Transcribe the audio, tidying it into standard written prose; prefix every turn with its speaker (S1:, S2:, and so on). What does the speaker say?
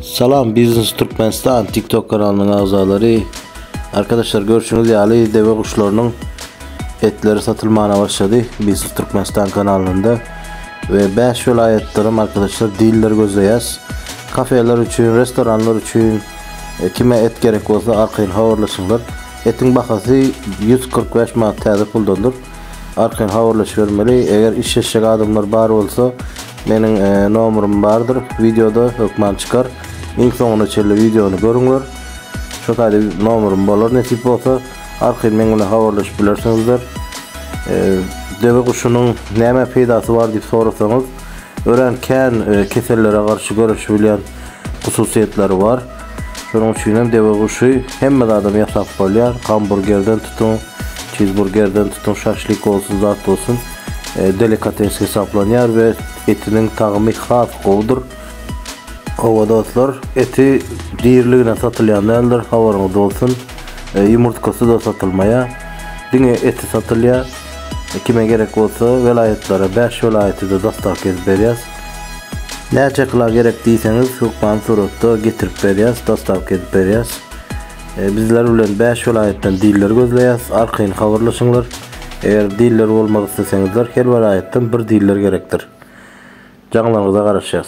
S1: Salam Business Türkmenistan TikTok kanalının azaları. Arkadaşlar görüşünüz yali deve kuşlarının etleri satılmaya başladı Business Türkmenistan kanalında. Ve 5 vilayetlerim arkadaşlar diller gözleyez. Kafeler için, restoranlar için kime et gerek olsa arkayın havarlaşınlar. Etin bakası 145 manat təzə puldandır. Arkayın havarlaş vermeli. Eğer iş eşek adamlar bar olsa benim numaram vardır. Videoda hükman çıkar. İlk sonuna çelle videonu görünler. Şu tayda numaram olur. Nesip olsa arkayın benimle havarlaş bilersinizler. Deve kuşunun neme peydası var deyip sorarsanız öğrenken kesellere karşı görüşebilen hususiyetleri var. Şunun için hem deve kuşu hem de adam yasak koyuyor. Hamburgerden tutun, cheeseburgerden tutun, şaşlık olsun, zat olsun delikates hesaplanıyor ve etinin tağımı khas kovdur. Hava dostlar eti değerliğine satılan değildir. Havarınız olsun. Yumurtkası da satılmaya. Dine eti satılıyor. Kime gerek olsa velayetlere 5 vilayeti de dastak edip veriyoruz. Ne çekla gerek değilseniz hukman surutta getirip veriyoruz, dastak edip veriyoruz. Bizler ulen 5 vilayetten diller gözleyiz. Arkayın havarlaşınlar. Eğer diller olmak istesenizler her vilayetten bir diller gerektir. Canlarınıza karışacağız.